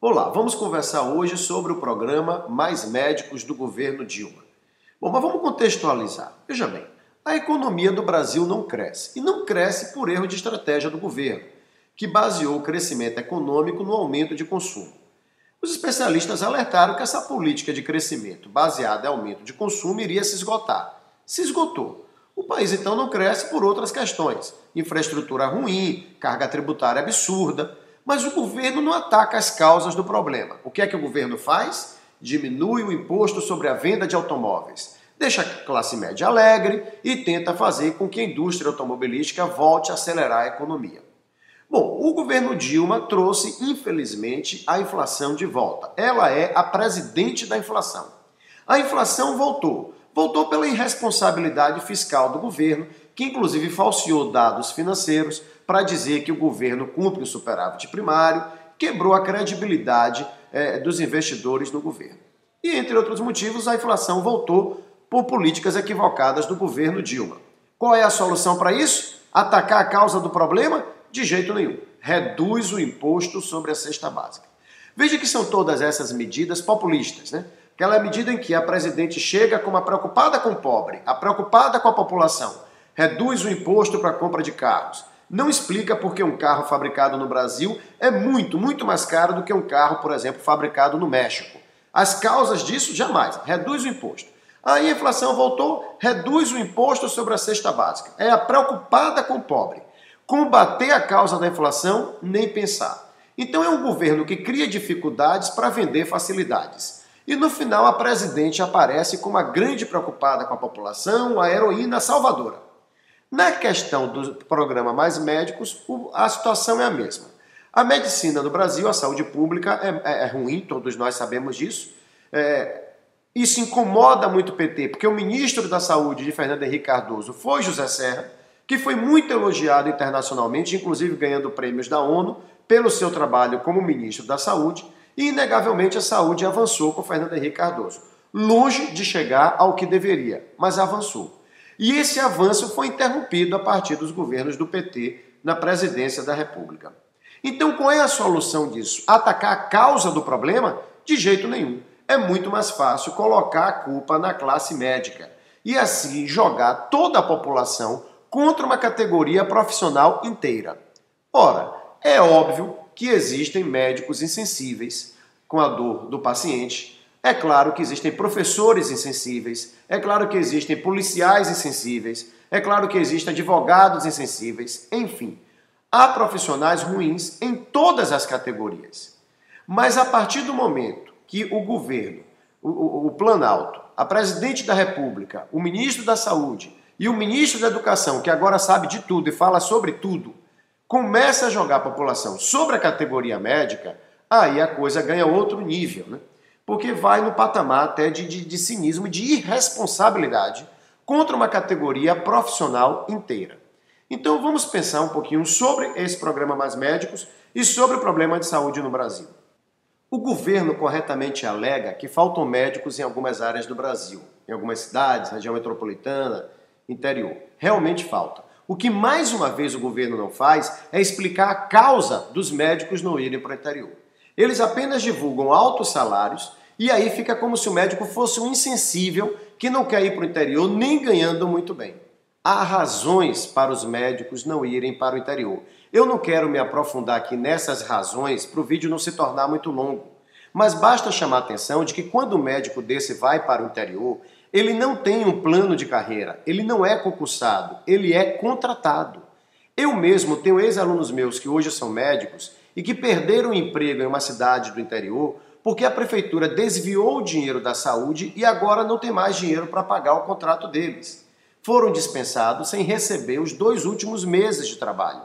Olá, vamos conversar hoje sobre o programa Mais Médicos do governo Dilma. Bom, mas vamos contextualizar. Veja bem, a economia do Brasil não cresce. E não cresce por erro de estratégia do governo, que baseou o crescimento econômico no aumento de consumo. Os especialistas alertaram que essa política de crescimento baseada em aumento de consumo iria se esgotar. Se esgotou. O país então não cresce por outras questões. Infraestrutura ruim, carga tributária absurda. Mas o governo não ataca as causas do problema. O que é que o governo faz? Diminui o imposto sobre a venda de automóveis. Deixa a classe média alegre e tenta fazer com que a indústria automobilística volte a acelerar a economia. Bom, o governo Dilma trouxe, infelizmente, a inflação de volta. Ela é a presidente da inflação. A inflação voltou. Voltou pela irresponsabilidade fiscal do governo, que inclusive falseou dados financeiros para dizer que o governo cumpre o superávit primário, quebrou a credibilidade dos investidores no governo. E, entre outros motivos, a inflação voltou por políticas equivocadas do governo Dilma. Qual é a solução para isso? Atacar a causa do problema? De jeito nenhum. Reduz o imposto sobre a cesta básica. Veja que são todas essas medidas populistas, né? Aquela medida em que a presidente chega como a preocupada com o pobre, a preocupada com a população, reduz o imposto para a compra de carros. Não explica por que um carro fabricado no Brasil é muito mais caro do que um carro, por exemplo, fabricado no México. As causas disso, jamais. Reduz o imposto. Aí a inflação voltou, reduz o imposto sobre a cesta básica. É a preocupada com o pobre. Combater a causa da inflação, nem pensar. Então é um governo que cria dificuldades para vender facilidades. E no final a presidente aparece como a grande preocupada com a população, a heroína salvadora. Na questão do programa Mais Médicos, a situação é a mesma. A medicina no Brasil, a saúde pública é ruim, todos nós sabemos disso. Isso incomoda muito o PT, porque o ministro da Saúde de Fernando Henrique Cardoso foi José Serra, que foi muito elogiado internacionalmente, inclusive ganhando prêmios da ONU, pelo seu trabalho como ministro da Saúde, e inegavelmente a saúde avançou com Fernando Henrique Cardoso. Longe de chegar ao que deveria, mas avançou. E esse avanço foi interrompido a partir dos governos do PT na presidência da República. Então, qual é a solução disso? Atacar a causa do problema? De jeito nenhum. É muito mais fácil colocar a culpa na classe médica e assim jogar toda a população contra uma categoria profissional inteira. Ora, é óbvio que existem médicos insensíveis com a dor do paciente. É claro que existem professores insensíveis, é claro que existem policiais insensíveis, é claro que existem advogados insensíveis, enfim. Há profissionais ruins em todas as categorias. Mas a partir do momento que o governo, o Planalto, a presidente da República, o ministro da Saúde e o ministro da Educação, que agora sabe de tudo e fala sobre tudo, começa a jogar a população sobre a categoria médica, aí a coisa ganha outro nível, né? Porque vai no patamar até de cinismo, de irresponsabilidade contra uma categoria profissional inteira. Então vamos pensar um pouquinho sobre esse programa Mais Médicos e sobre o problema de saúde no Brasil. O governo corretamente alega que faltam médicos em algumas áreas do Brasil, em algumas cidades, região metropolitana, interior. Realmente falta. O que mais uma vez o governo não faz é explicar a causa dos médicos não irem para o interior. Eles apenas divulgam altos salários e aí fica como se o médico fosse um insensível que não quer ir para o interior nem ganhando muito bem. Há razões para os médicos não irem para o interior. Eu não quero me aprofundar aqui nessas razões para o vídeo não se tornar muito longo. Mas basta chamar a atenção de que quando o médico desse vai para o interior, ele não tem um plano de carreira, ele não é concursado, ele é contratado. Eu mesmo tenho ex-alunos meus que hoje são médicos e que perderam o emprego em uma cidade do interior porque a prefeitura desviou o dinheiro da saúde e agora não tem mais dinheiro para pagar o contrato deles. Foram dispensados sem receber os 2 últimos meses de trabalho.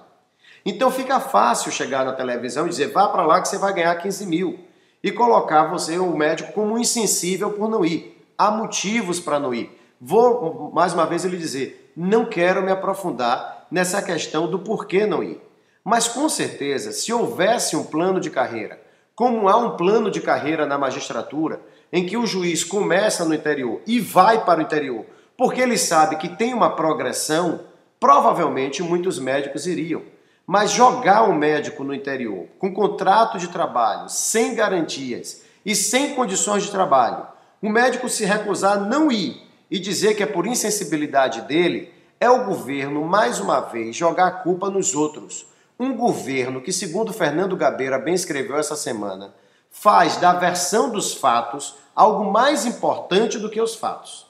Então fica fácil chegar na televisão e dizer vá para lá que você vai ganhar 15 mil e colocar você, o médico, como um insensível por não ir. Há motivos para não ir. Vou, mais uma vez, lhe dizer, não quero me aprofundar nessa questão do porquê não ir. Mas, com certeza, se houvesse um plano de carreira, como há um plano de carreira na magistratura, em que o juiz começa no interior e vai para o interior, porque ele sabe que tem uma progressão, provavelmente muitos médicos iriam. Mas jogar um médico no interior, com contrato de trabalho, sem garantias e sem condições de trabalho, o médico se recusar a não ir e dizer que é por insensibilidade dele, é o governo, mais uma vez, jogar a culpa nos outros. Um governo que, segundo Fernando Gabeira bem escreveu essa semana, faz da versão dos fatos algo mais importante do que os fatos.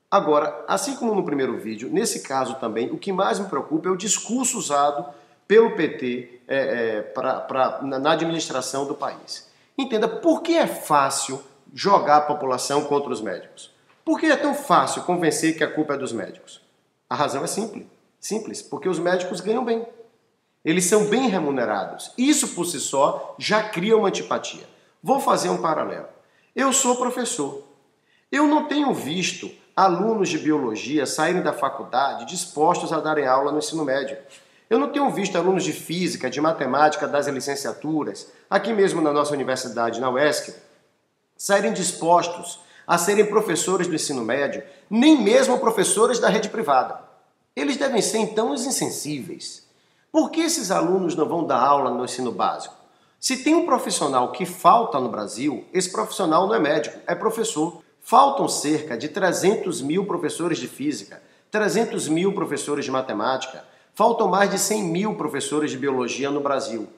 Agora, assim como no primeiro vídeo, nesse caso também, o que mais me preocupa é o discurso usado pelo PT na administração do país. Entenda, por que é fácil jogar a população contra os médicos? Por que é tão fácil convencer que a culpa é dos médicos? A razão é simples, porque os médicos ganham bem. Eles são bem remunerados. Isso por si só já cria uma antipatia. Vou fazer um paralelo. Eu sou professor. Eu não tenho visto alunos de biologia saírem da faculdade dispostos a darem aula no ensino médio. Eu não tenho visto alunos de física, de matemática das licenciaturas, aqui mesmo na nossa universidade, na UESC, saírem dispostos a serem professores do ensino médio, nem mesmo professores da rede privada. Eles devem ser, então, os insensíveis. Por que esses alunos não vão dar aula no ensino básico? Se tem um profissional que falta no Brasil, esse profissional não é médico, é professor. Faltam cerca de 300 mil professores de física, 300 mil professores de matemática, faltam mais de 100 mil professores de biologia no Brasil.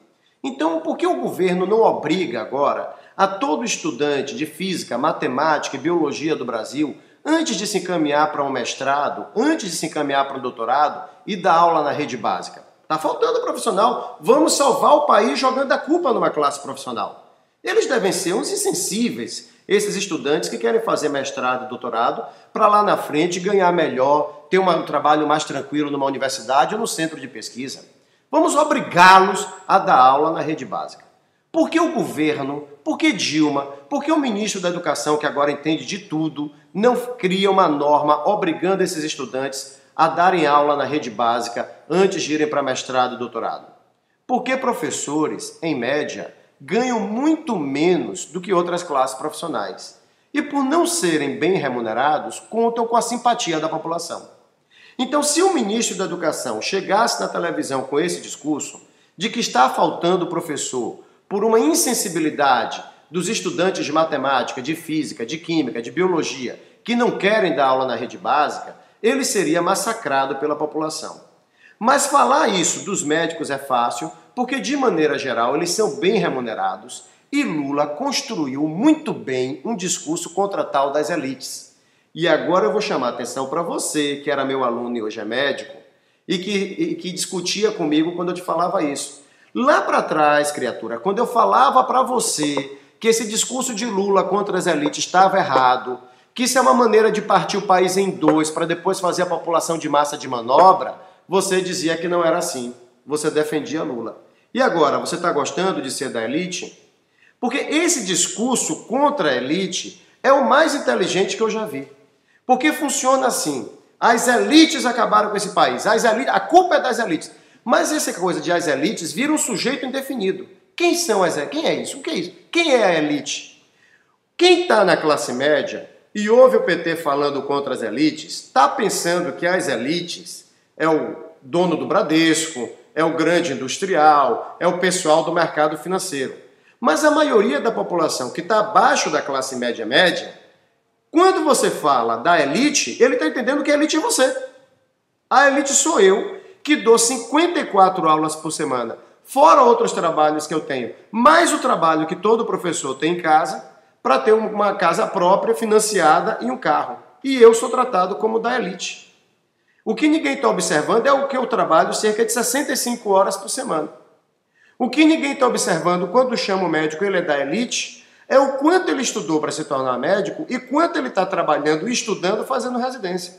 Então, por que o governo não obriga agora a todo estudante de física, matemática e biologia do Brasil, antes de se encaminhar para um mestrado, antes de se encaminhar para um doutorado, e dar aula na rede básica? Está faltando profissional. Vamos salvar o país jogando a culpa numa classe profissional. Eles devem ser uns insensíveis, esses estudantes que querem fazer mestrado e doutorado para lá na frente ganhar melhor, ter um trabalho mais tranquilo numa universidade ou no centro de pesquisa. Vamos obrigá-los a dar aula na rede básica. Por que o governo, por que Dilma, por que o ministro da Educação, que agora entende de tudo, não cria uma norma obrigando esses estudantes a darem aula na rede básica antes de irem para mestrado e doutorado? Porque professores, em média, ganham muito menos do que outras classes profissionais. E por não serem bem remunerados, contam com a simpatia da população. Então, se o ministro da Educação chegasse na televisão com esse discurso de que está faltando professor por uma insensibilidade dos estudantes de matemática, de física, de química, de biologia, que não querem dar aula na rede básica, ele seria massacrado pela população. Mas falar isso dos médicos é fácil, porque de maneira geral eles são bem remunerados e Lula construiu muito bem um discurso contra tal das elites. E agora eu vou chamar a atenção para você, que era meu aluno e hoje é médico, e que discutia comigo quando eu te falava isso. Lá para trás, criatura, quando eu falava para você que esse discurso de Lula contra as elites estava errado, que isso é uma maneira de partir o país em dois para depois fazer a população de massa de manobra, você dizia que não era assim. Você defendia Lula. E agora, você está gostando de ser da elite? Porque esse discurso contra a elite é o mais inteligente que eu já vi. Porque funciona assim. As elites acabaram com esse país. A culpa é das elites. Mas essa coisa de as elites vira um sujeito indefinido. Quem são as elites? Quem é isso? O que é isso? Quem é a elite? Quem está na classe média e ouve o PT falando contra as elites, está pensando que as elites é o dono do Bradesco, é o grande industrial, é o pessoal do mercado financeiro. Mas a maioria da população que está abaixo da classe média, quando você fala da elite, ele está entendendo que a elite é você. A elite sou eu, que dou 54 aulas por semana, fora outros trabalhos que eu tenho, mais o trabalho que todo professor tem em casa, para ter uma casa própria, financiada e um carro. E eu sou tratado como da elite. O que ninguém está observando é o que eu trabalho cerca de 65 horas por semana. O que ninguém está observando quando chama o médico ele é da elite é o quanto ele estudou para se tornar médico e quanto ele está trabalhando, estudando, fazendo residência.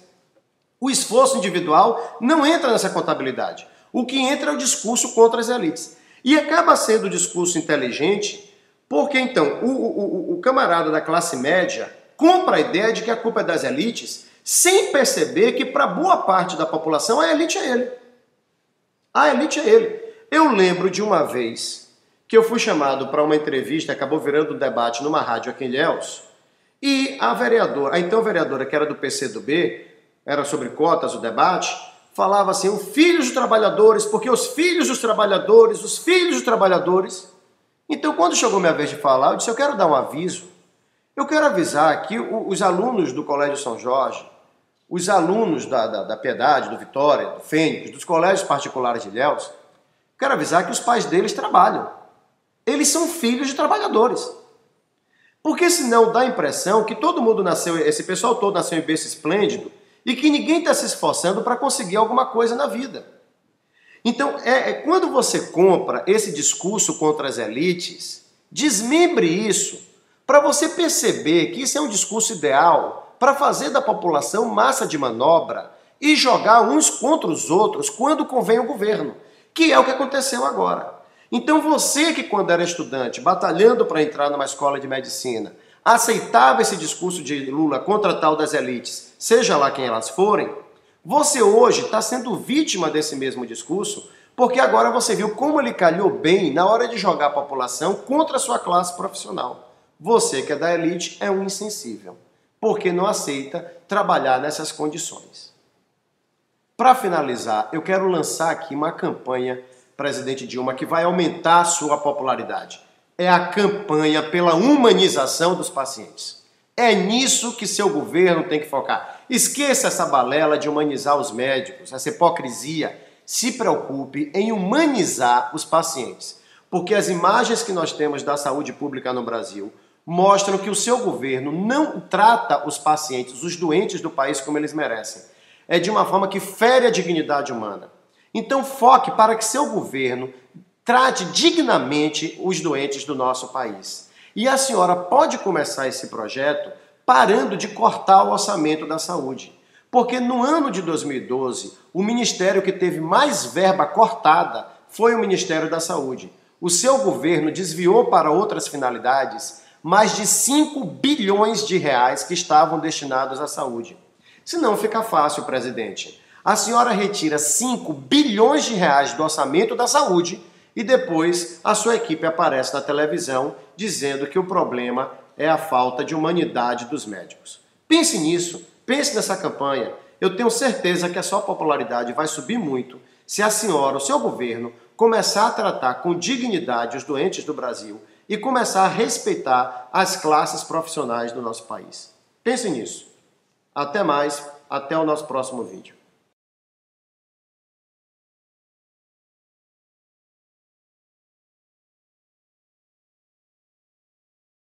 O esforço individual não entra nessa contabilidade. O que entra é o discurso contra as elites. E acaba sendo o discurso inteligente porque, então, o camarada da classe média compra a ideia de que a culpa é das elites sem perceber que, para boa parte da população, a elite é ele. A elite é ele. Eu lembro de uma vez que eu fui chamado para uma entrevista, acabou virando um debate numa rádio aqui em Ilhéus, e a então vereadora, que era do PCdoB, era sobre cotas o debate, falava assim, os filhos dos trabalhadores, porque os filhos dos trabalhadores, os filhos dos trabalhadores. Então, quando chegou minha vez de falar, eu disse, eu quero dar um aviso. Eu quero avisar que os alunos do Colégio São Jorge, os alunos da Piedade, do Vitória, do Fênix, dos colégios particulares de Ilhéus, quero avisar que os pais deles trabalham. Eles são filhos de trabalhadores. Porque senão dá a impressão que todo mundo nasceu, esse pessoal todo nasceu em berço esplêndido e que ninguém está se esforçando para conseguir alguma coisa na vida. Então, quando você compra esse discurso contra as elites, desmembre isso para você perceber que isso é um discurso ideal para fazer da população massa de manobra e jogar uns contra os outros quando convém o governo, que é o que aconteceu agora. Então você que quando era estudante, batalhando para entrar numa escola de medicina, aceitava esse discurso de Lula contra tal das elites, seja lá quem elas forem, você hoje está sendo vítima desse mesmo discurso, porque agora você viu como ele calhou bem na hora de jogar a população contra a sua classe profissional. Você que é da elite é um insensível, porque não aceita trabalhar nessas condições. Para finalizar, eu quero lançar aqui uma campanha, presidente Dilma, que vai aumentar a sua popularidade. É a campanha pela humanização dos pacientes. É nisso que seu governo tem que focar. Esqueça essa balela de humanizar os médicos, essa hipocrisia. Se preocupe em humanizar os pacientes. Porque as imagens que nós temos da saúde pública no Brasil mostram que o seu governo não trata os pacientes, os doentes do país como eles merecem. É de uma forma que fere a dignidade humana. Então foque para que seu governo trate dignamente os doentes do nosso país. E a senhora pode começar esse projeto parando de cortar o orçamento da saúde. Porque no ano de 2012, o ministério que teve mais verba cortada foi o Ministério da Saúde. O seu governo desviou para outras finalidades mais de 5 bilhões de reais que estavam destinados à saúde. Se não fica fácil, presidente. A senhora retira 5 bilhões de reais do orçamento da saúde e depois a sua equipe aparece na televisão dizendo que o problema é a falta de humanidade dos médicos. Pense nisso, pense nessa campanha. Eu tenho certeza que a sua popularidade vai subir muito se a senhora, o seu governo, começar a tratar com dignidade os doentes do Brasil e começar a respeitar as classes profissionais do nosso país. Pense nisso. Até mais, até o nosso próximo vídeo.